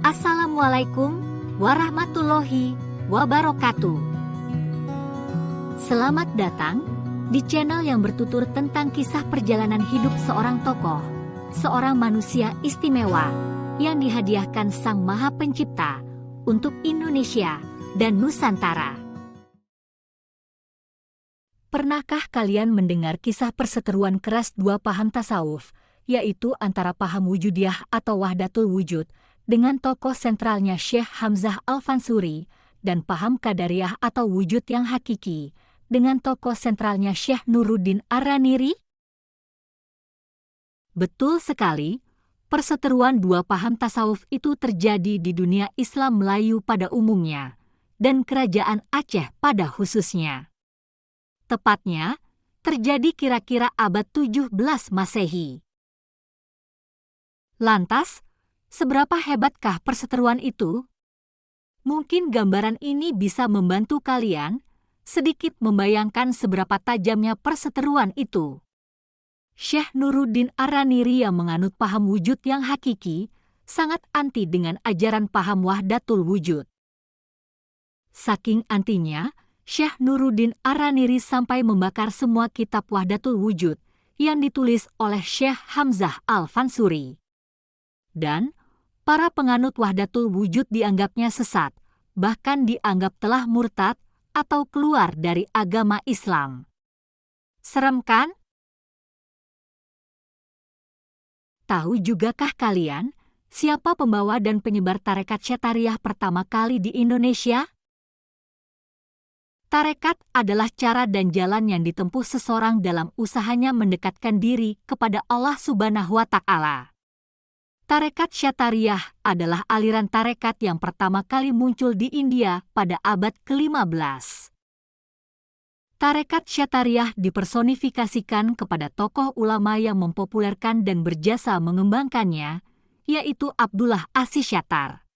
Assalamualaikum warahmatullahi wabarakatuh. Selamat datang di channel yang bertutur tentang kisah perjalanan hidup seorang tokoh, seorang manusia istimewa yang dihadiahkan Sang Maha Pencipta untuk Indonesia dan Nusantara. Pernahkah kalian mendengar kisah perseteruan keras dua paham tasawuf, yaitu antara paham wujudiyah atau wahdatul wujud dengan tokoh sentralnya Syekh Hamzah Al-Fansuri dan paham qadariyah atau wujud yang hakiki dengan tokoh sentralnya Syekh Nuruddin Ar-Raniri? Betul sekali, perseteruan dua paham tasawuf itu terjadi di dunia Islam Melayu pada umumnya dan kerajaan Aceh pada khususnya. Tepatnya, terjadi kira-kira abad 17 Masehi. Lantas, seberapa hebatkah perseteruan itu? Mungkin gambaran ini bisa membantu kalian sedikit membayangkan seberapa tajamnya perseteruan itu. Syekh Nuruddin Ar-Raniri yang menganut paham wujud yang hakiki sangat anti dengan ajaran paham wahdatul wujud. Saking antinya, Syekh Nuruddin Ar-Raniri sampai membakar semua kitab wahdatul wujud yang ditulis oleh Syekh Hamzah Al-Fansuri. Dan para penganut wahdatul wujud dianggapnya sesat, bahkan dianggap telah murtad atau keluar dari agama Islam. Serem kan? Tahu jugakah kalian siapa pembawa dan penyebar tarekat Syatariyah pertama kali di Indonesia? Tarekat adalah cara dan jalan yang ditempuh seseorang dalam usahanya mendekatkan diri kepada Allah Subhanahu wa Ta'ala. Tarekat Syatariyah adalah aliran tarekat yang pertama kali muncul di India pada abad ke-15. Tarekat Syatariyah dipersonifikasikan kepada tokoh ulama yang mempopulerkan dan berjasa mengembangkannya, yaitu Abdullah As-Syatar.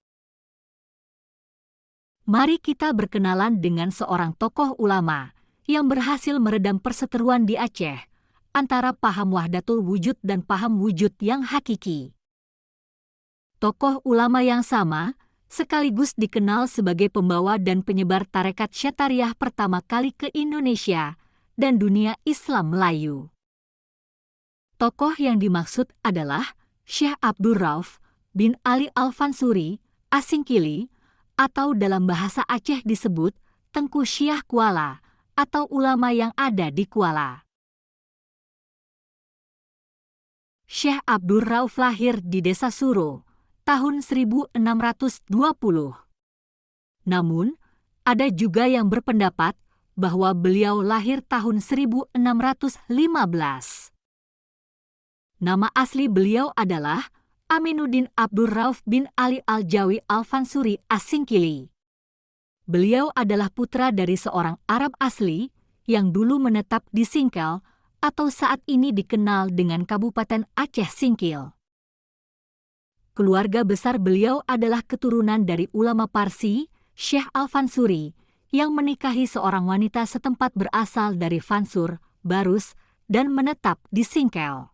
Mari kita berkenalan dengan seorang tokoh ulama yang berhasil meredam perseteruan di Aceh antara paham wahdatul wujud dan paham wujud yang hakiki. Tokoh ulama yang sama sekaligus dikenal sebagai pembawa dan penyebar tarekat Syatariyah pertama kali ke Indonesia dan dunia Islam Melayu. Tokoh yang dimaksud adalah Syekh Abdur Rauf bin Ali Al-Fansuri Asingkili, atau dalam bahasa Aceh disebut Tengku Syekh Kuala atau ulama yang ada di Kuala. Syekh Abdur Rauf lahir di Desa Suro tahun 1620. Namun, ada juga yang berpendapat bahwa beliau lahir tahun 1615. Nama asli beliau adalah Aminuddin Abdur Rauf bin Ali Al-Jawi Al-Fansuri Asingkili. Beliau adalah putra dari seorang Arab asli yang dulu menetap di Singkil atau saat ini dikenal dengan Kabupaten Aceh Singkil. Keluarga besar beliau adalah keturunan dari ulama Parsi, Syekh Al-Fansuri, yang menikahi seorang wanita setempat berasal dari Fansur, Barus, dan menetap di Singkil.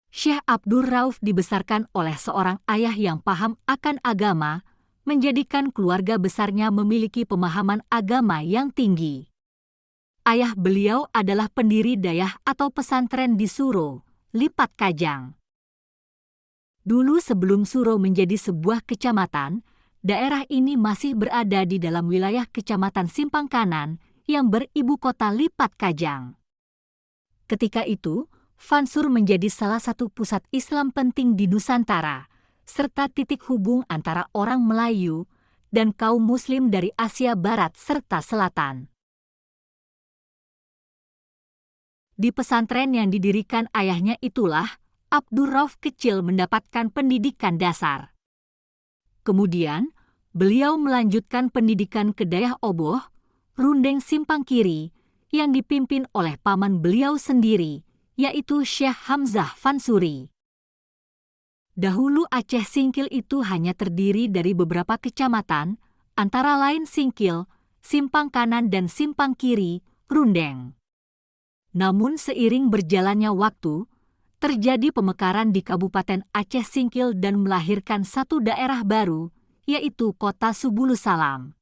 Syekh Abdur Rauf dibesarkan oleh seorang ayah yang paham akan agama, menjadikan keluarga besarnya memiliki pemahaman agama yang tinggi. Ayah beliau adalah pendiri dayah atau pesantren di Suro, Lipat Kajang. Dulu sebelum Suro menjadi sebuah kecamatan, daerah ini masih berada di dalam wilayah Kecamatan Simpang Kanan yang beribu kota Lipat Kajang. Ketika itu, Fansur menjadi salah satu pusat Islam penting di Nusantara, serta titik hubung antara orang Melayu dan kaum Muslim dari Asia Barat serta Selatan. Di pesantren yang didirikan ayahnya itulah Abdur Rauf kecil mendapatkan pendidikan dasar. Kemudian, beliau melanjutkan pendidikan ke Dayah Oboh, Rundeng Simpang Kiri, yang dipimpin oleh paman beliau sendiri, yaitu Syekh Hamzah Fansuri. Dahulu Aceh Singkil itu hanya terdiri dari beberapa kecamatan, antara lain Singkil, Simpang Kanan dan Simpang Kiri, Rundeng. Namun seiring berjalannya waktu, terjadi pemekaran di Kabupaten Aceh Singkil dan melahirkan satu daerah baru, yaitu Kota Subulu Salam.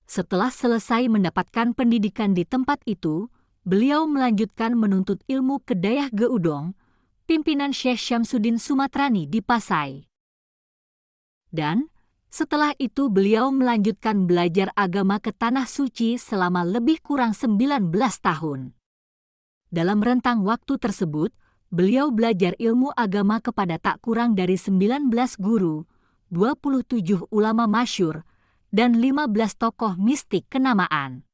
Setelah selesai mendapatkan pendidikan di tempat itu, beliau melanjutkan menuntut ilmu ke Dayah Geudong, pimpinan Syekh Syamsuddin Sumatrani di Pasai. Dan setelah itu beliau melanjutkan belajar agama ke Tanah Suci selama lebih kurang 19 tahun. Dalam rentang waktu tersebut, beliau belajar ilmu agama kepada tak kurang dari 19 guru, 27 ulama masyhur, dan 15 tokoh mistik kenamaan.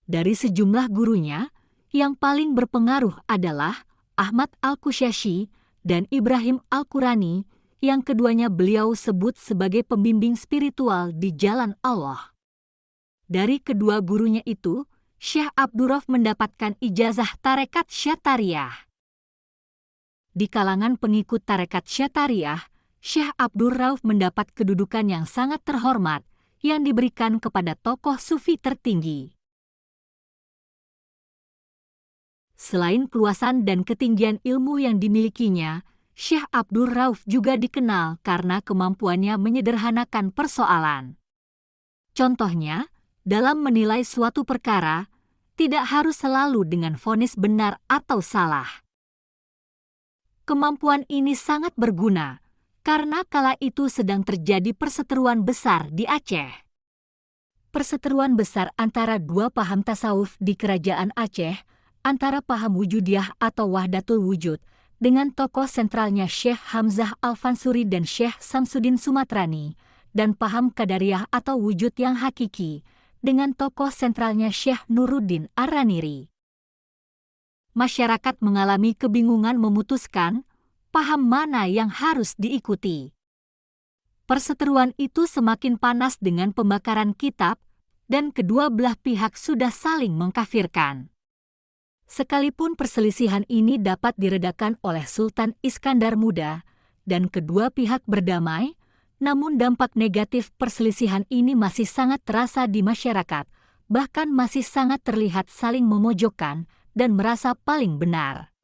Dari sejumlah gurunya, yang paling berpengaruh adalah Ahmad Al-Kusyashi dan Ibrahim Al-Qurani, yang keduanya beliau sebut sebagai pembimbing spiritual di jalan Allah. Dari kedua gurunya itu, Syekh Abdurrauf mendapatkan ijazah Tarekat Syatariah. Di kalangan pengikut Tarekat Syatariah, Syekh Abdurrauf mendapat kedudukan yang sangat terhormat yang diberikan kepada tokoh sufi tertinggi. Selain keluasan dan ketinggian ilmu yang dimilikinya, Syekh Abdurrauf juga dikenal karena kemampuannya menyederhanakan persoalan. Contohnya, dalam menilai suatu perkara, tidak harus selalu dengan vonis benar atau salah. Kemampuan ini sangat berguna, karena kala itu sedang terjadi perseteruan besar di Aceh. Perseteruan besar antara dua paham tasawuf di kerajaan Aceh, antara paham wujudiyah atau wahdatul wujud, dengan tokoh sentralnya Syekh Hamzah Al-Fansuri dan Syekh Samsuddin Sumatrani, dan paham qadariyah atau wujud yang hakiki, dengan tokoh sentralnya Syekh Nuruddin Ar-Raniri. Masyarakat mengalami kebingungan memutuskan paham mana yang harus diikuti. Perseteruan itu semakin panas dengan pembakaran kitab, dan kedua belah pihak sudah saling mengkafirkan. Sekalipun perselisihan ini dapat diredakan oleh Sultan Iskandar Muda, dan kedua pihak berdamai, namun dampak negatif perselisihan ini masih sangat terasa di masyarakat, bahkan masih sangat terlihat saling memojokkan dan merasa paling benar.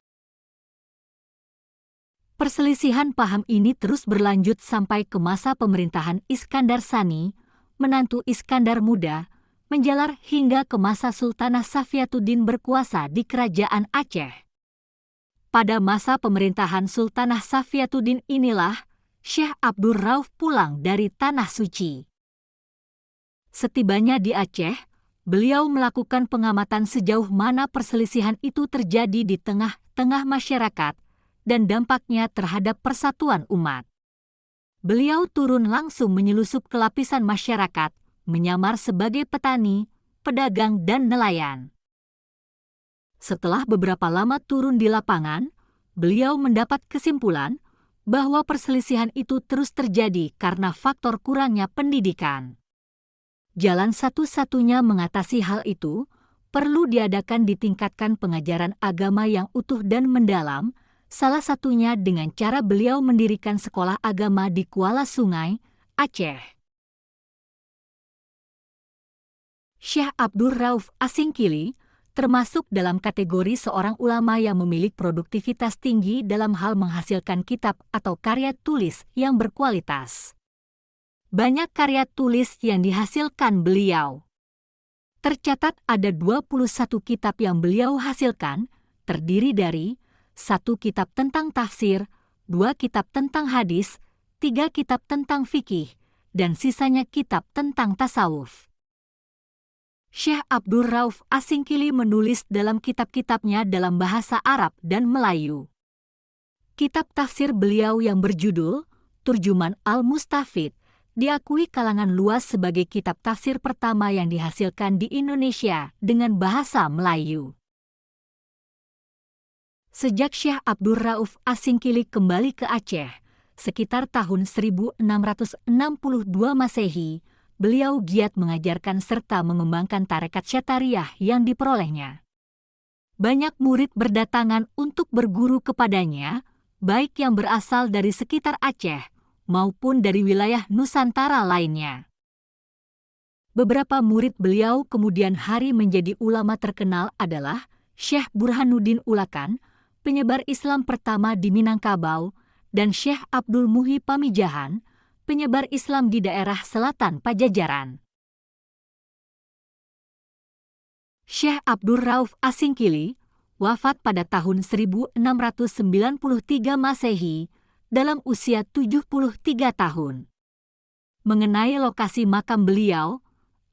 Perselisihan paham ini terus berlanjut sampai ke masa pemerintahan Iskandar Sani, menantu Iskandar Muda, menjalar hingga ke masa Sultanah Safiatuddin berkuasa di Kerajaan Aceh. Pada masa pemerintahan Sultanah Safiatuddin inilah Syekh Abdurrauf pulang dari Tanah Suci. Setibanya di Aceh, beliau melakukan pengamatan sejauh mana perselisihan itu terjadi di tengah-tengah masyarakat dan dampaknya terhadap persatuan umat. Beliau turun langsung menyelusup ke lapisan masyarakat, menyamar sebagai petani, pedagang, dan nelayan. Setelah beberapa lama turun di lapangan, beliau mendapat kesimpulan bahwa perselisihan itu terus terjadi karena faktor kurangnya pendidikan. Jalan satu-satunya mengatasi hal itu perlu diadakan ditingkatkan pengajaran agama yang utuh dan mendalam, salah satunya dengan cara beliau mendirikan sekolah agama di Kuala Sungai, Aceh. Syekh Abdurrauf Asingkili termasuk dalam kategori seorang ulama yang memiliki produktivitas tinggi dalam hal menghasilkan kitab atau karya tulis yang berkualitas. Banyak karya tulis yang dihasilkan beliau. Tercatat ada 21 kitab yang beliau hasilkan, terdiri dari 1 kitab tentang tafsir, 2 kitab tentang hadis, 3 kitab tentang fikih, dan sisanya kitab tentang tasawuf. Syekh Abdurrauf Asingkili menulis dalam kitab-kitabnya dalam bahasa Arab dan Melayu. Kitab tafsir beliau yang berjudul Turjuman Al-Mustafid diakui kalangan luas sebagai kitab tafsir pertama yang dihasilkan di Indonesia dengan bahasa Melayu. Sejak Syekh Abdurrauf Asingkili kembali ke Aceh, sekitar tahun 1662 Masehi, beliau giat mengajarkan serta mengembangkan tarekat Syatariah yang diperolehnya. Banyak murid berdatangan untuk berguru kepadanya, baik yang berasal dari sekitar Aceh maupun dari wilayah Nusantara lainnya. Beberapa murid beliau kemudian hari menjadi ulama terkenal adalah Syekh Burhanuddin Ulakan, penyebar Islam pertama di Minangkabau, dan Syekh Abdul Muhi Pamijahan, penyebar Islam di daerah selatan Pajajaran. Syekh Abdur Rauf Asingkili wafat pada tahun 1693 Masehi dalam usia 73 tahun. Mengenai lokasi makam beliau,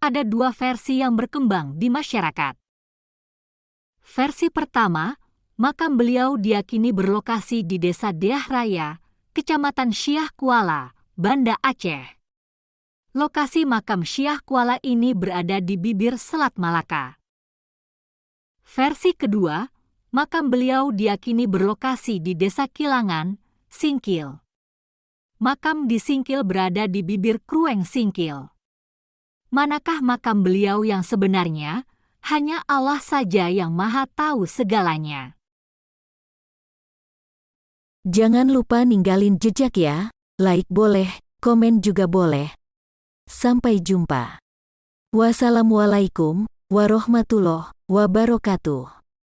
ada dua versi yang berkembang di masyarakat. Versi pertama, makam beliau diyakini berlokasi di Desa Deah Raya, Kecamatan Syah Kuala, Banda Aceh. Lokasi makam Syah Kuala ini berada di bibir Selat Malaka. Versi kedua, makam beliau diyakini berlokasi di Desa Kilangan, Singkil. Makam di Singkil berada di bibir Krueng Singkil. Manakah makam beliau yang sebenarnya? Hanya Allah saja yang Maha Tahu segalanya. Jangan lupa ninggalin jejak ya, like boleh, komen juga boleh. Sampai jumpa. Wassalamualaikum warahmatullahi wabarakatuh.